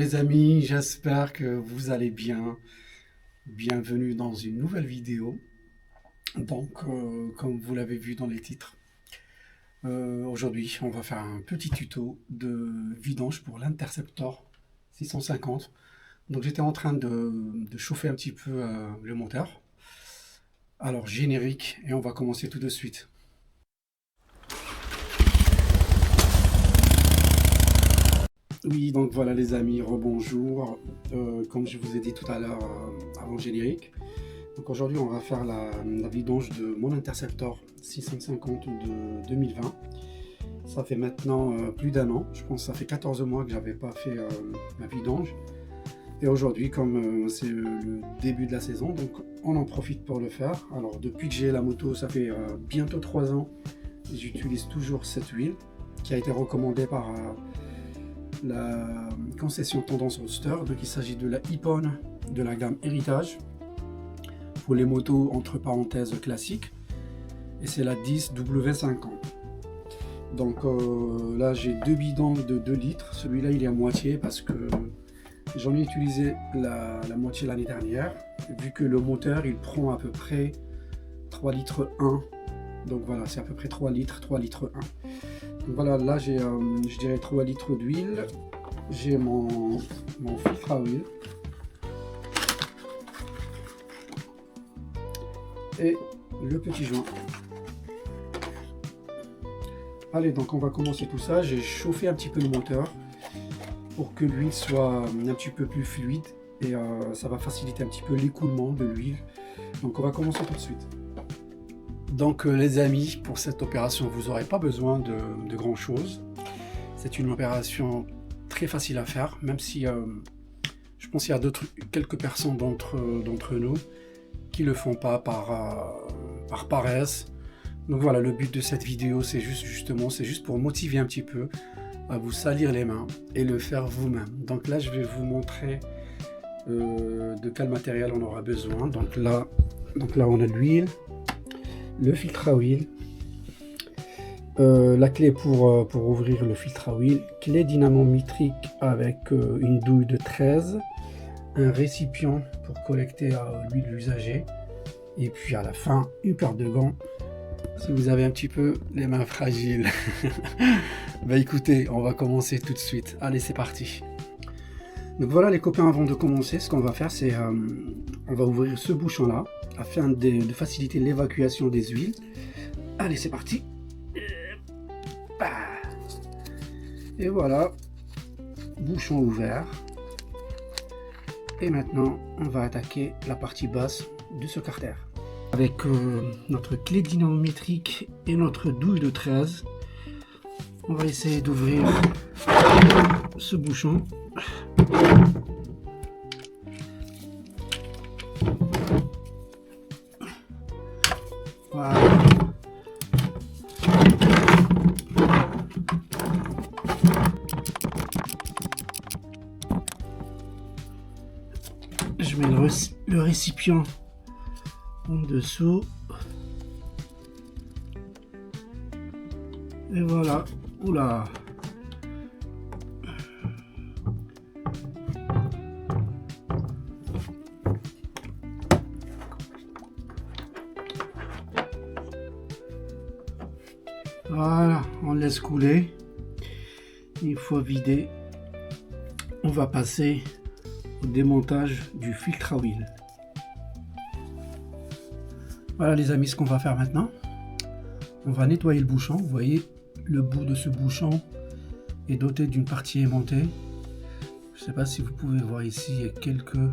les amis, j'espère que vous allez bien. Bienvenue dans une nouvelle vidéo. Donc, comme vous l'avez vu dans les titres, aujourd'hui, on va faire un petit tuto de vidange pour l'Interceptor 650. Donc, j'étais en train de chauffer un petit peu le moteur. Alors, générique, et on va commencer tout de suite. Oui, donc voilà les amis, rebonjour. Comme je vous ai dit tout à l'heure avant le générique, donc aujourd'hui on va faire la vidange de mon Interceptor 650 de 2020. Ça fait maintenant plus d'un an, je pense que ça fait 14 mois que j'avais pas fait ma vidange. Et aujourd'hui, comme c'est le début de la saison, donc on en profite pour le faire. Alors depuis que j'ai la moto, ça fait bientôt 3 ans, j'utilise toujours cette huile qui a été recommandée par la concession Tendance Roadster. Donc il s'agit de la Ippon de la gamme Héritage pour les motos entre parenthèses classiques, et c'est la 10W50. Donc là j'ai deux bidons de 2 litres, celui-là il est à moitié parce que j'en ai utilisé la moitié l'année dernière, vu que le moteur il prend à peu près 3 litres 1. Donc voilà, c'est à peu près 3 litres 1. Donc voilà, là j'ai je dirais 3 litres d'huile, j'ai mon filtre à huile et le petit joint. Allez, donc on va commencer tout ça. J'ai chauffé un petit peu le moteur pour que l'huile soit un petit peu plus fluide et ça va faciliter un petit peu l'écoulement de l'huile. Donc on va commencer tout de suite. Donc les amis, pour cette opération, vous n'aurez pas besoin de grand chose. C'est une opération très facile à faire, même si je pense qu'il y a quelques personnes d'entre nous qui le font pas par paresse. Donc voilà, le but de cette vidéo, c'est juste pour motiver un petit peu à vous salir les mains et le faire vous-même. Donc là, je vais vous montrer de quel matériel on aura besoin. Donc là on a l'huile, le filtre à huile, la clé pour ouvrir le filtre à huile, clé dynamométrique avec une douille de 13, un récipient pour collecter l'huile usagée, et puis à la fin une paire de gants si vous avez un petit peu les mains fragiles. Bah écoutez, on va commencer tout de suite. Allez, c'est parti. Donc voilà les copains, avant de commencer, ce qu'on va faire, c'est on va ouvrir ce bouchon là afin de faciliter l'évacuation des huiles. Allez, c'est parti. Et voilà, bouchon ouvert. Et maintenant, on va attaquer la partie basse de ce carter. Avec notre clé dynamométrique et notre douille de 13, on va essayer d'ouvrir ce bouchon. Voilà. Je mets le récipient en dessous. Et voilà. Oula. Voilà, on laisse couler. Une fois vidé, on va passer au démontage du filtre à huile. Voilà les amis, ce qu'on va faire maintenant, on va nettoyer le bouchon. Vous voyez, le bout de ce bouchon est doté d'une partie aimantée. Je ne sais pas si vous pouvez voir ici, il y a quelques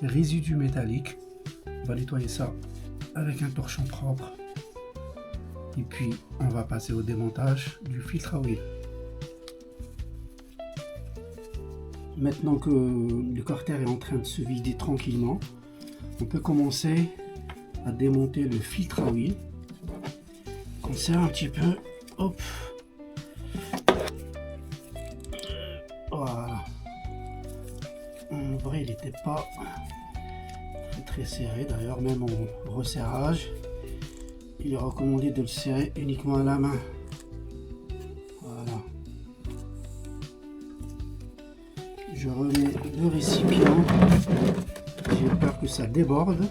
résidus métalliques. On va nettoyer ça avec un torchon propre. Et puis on va passer au démontage du filtre à huile. Maintenant que le carter est en train de se vider tranquillement, on peut commencer à démonter le filtre à huile. On serre un petit peu, hop, voilà. En vrai, il n'était pas très serré, d'ailleurs, même au resserrage, il est recommandé de le serrer uniquement à la main. Voilà. Je remets le récipient. J'ai peur que ça déborde.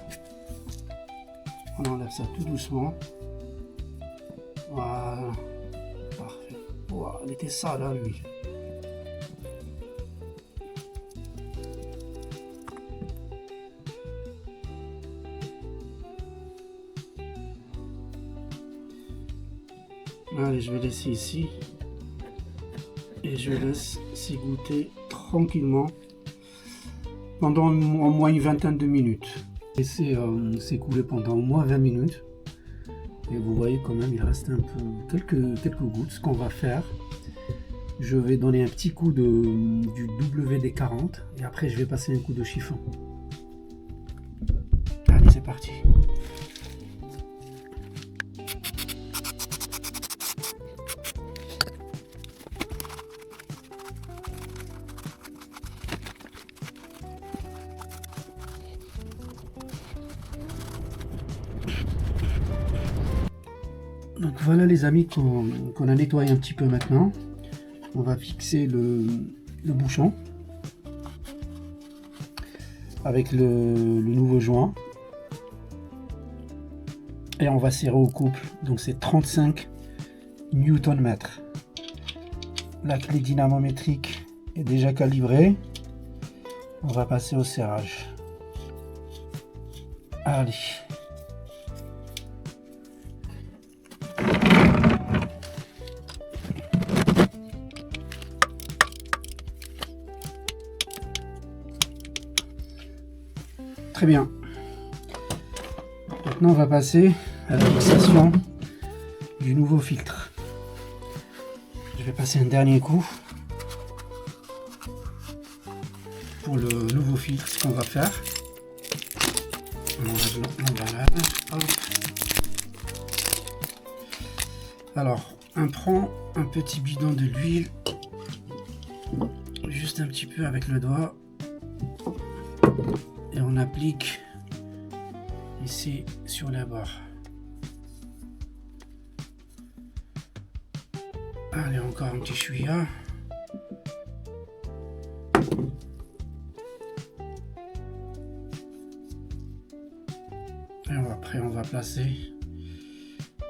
On enlève ça tout doucement. Voilà. Parfait. Wow, il était sale, hein, lui. Allez, je vais laisser ici. Et je laisse s'égoutter tranquillement pendant au moins une vingtaine de minutes. Laisser s'écouler pendant au moins 20 minutes. Et vous voyez quand même, il reste un peu quelques gouttes. Ce qu'on va faire, je vais donner un petit coup du WD-40 et après je vais passer un coup de chiffon. Allez, c'est parti. Donc voilà les amis qu'on a nettoyé un petit peu maintenant. On va fixer le bouchon avec le nouveau joint. Et on va serrer au couple. Donc c'est 35 Nm. La clé dynamométrique est déjà calibrée. On va passer au serrage. Allez. Très bien. Maintenant, on va passer à la fixation du nouveau filtre. Je vais passer un dernier coup pour le nouveau filtre. Ce qu'on va faire, on enlève l'emballage. Alors, on prend un petit bidon de l'huile, juste un petit peu avec le doigt. Et on applique ici sur les bords. Allez, encore un petit chouïa. Et après on va placer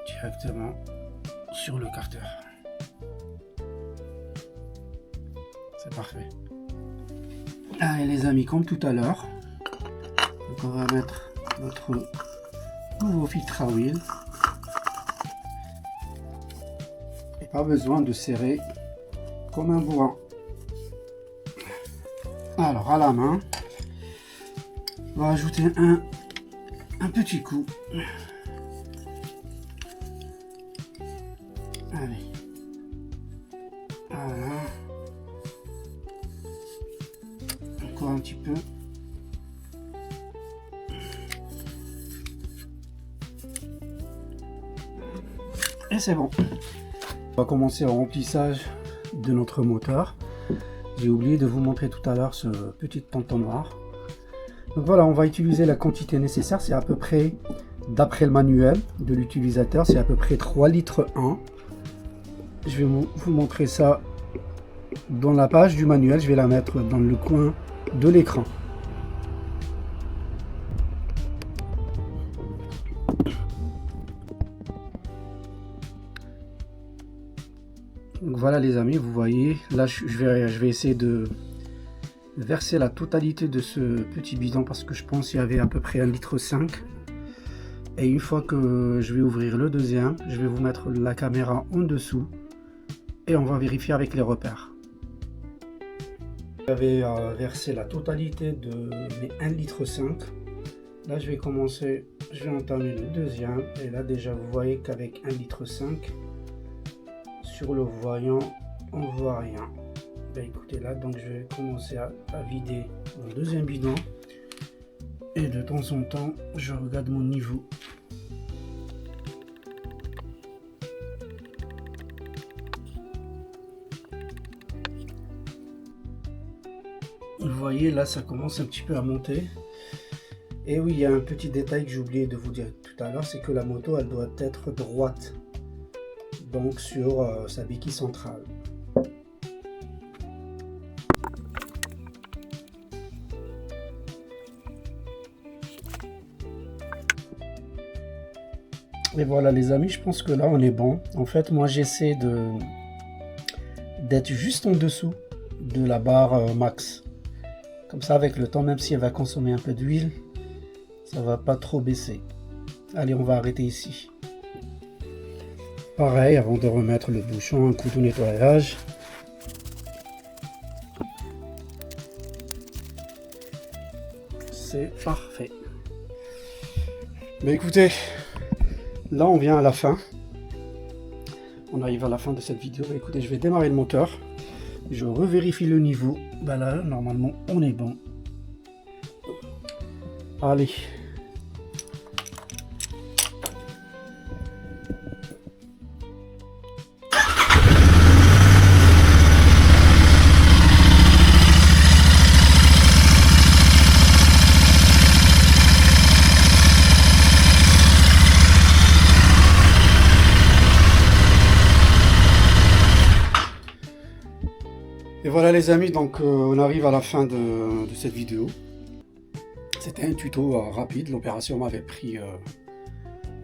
directement sur le carter. C'est parfait. Allez les amis, comme tout à l'heure. Donc on va mettre notre nouveau filtre à huile. Et pas besoin de serrer comme un bourrin. Alors à la main, on va ajouter un petit coup. Allez. Voilà. Encore un petit peu. Et c'est bon. On va commencer au remplissage de notre moteur. J'ai oublié de vous montrer tout à l'heure ce petit entonnoir. Donc voilà, on va utiliser la quantité nécessaire. C'est à peu près, d'après le manuel de l'utilisateur, c'est à peu près 3 litres 1. Je vais vous montrer ça dans la page du manuel. Je vais la mettre dans le coin de l'écran. Donc voilà les amis, vous voyez, là je vais essayer de verser la totalité de ce petit bidon parce que je pense qu'il y avait à peu près 1,5 litre. Et une fois que je vais ouvrir le deuxième, je vais vous mettre la caméra en dessous et on va vérifier avec les repères. J'avais versé la totalité de mes 1,5 litre. Là je vais commencer, je vais entamer le deuxième et là déjà vous voyez qu'avec 1,5 litre sur le voyant on voit rien. Ben, écoutez là, donc je vais commencer à vider mon deuxième bidon et de temps en temps je regarde mon niveau. Vous voyez là ça commence un petit peu à monter. Et oui, il y a un petit détail que j'ai oublié de vous dire tout à l'heure, c'est que la moto elle doit être droite, donc sur sa béquille centrale. Et voilà les amis, je pense que là on est bon. En fait moi j'essaie d'être juste en dessous de la barre max. Comme ça avec le temps, même si elle va consommer un peu d'huile, ça va pas trop baisser. Allez, on va arrêter ici. Pareil, avant de remettre le bouchon, un coup de nettoyage. C'est parfait. Mais écoutez, là on vient à la fin. On arrive à la fin de cette vidéo. Écoutez, je vais démarrer le moteur. Je revérifie le niveau. Ben là, normalement, on est bon. Allez. Et voilà les amis, donc on arrive à la fin de cette vidéo. C'était un tuto rapide, l'opération m'avait pris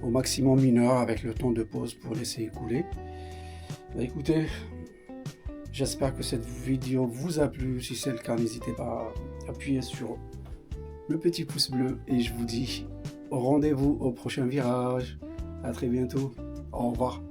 au maximum 1 heure avec le temps de pause pour laisser écouler. Bah, écoutez, j'espère que cette vidéo vous a plu. Si c'est le cas, n'hésitez pas à appuyer sur le petit pouce bleu et je vous dis rendez-vous au prochain virage. À très bientôt. Au revoir.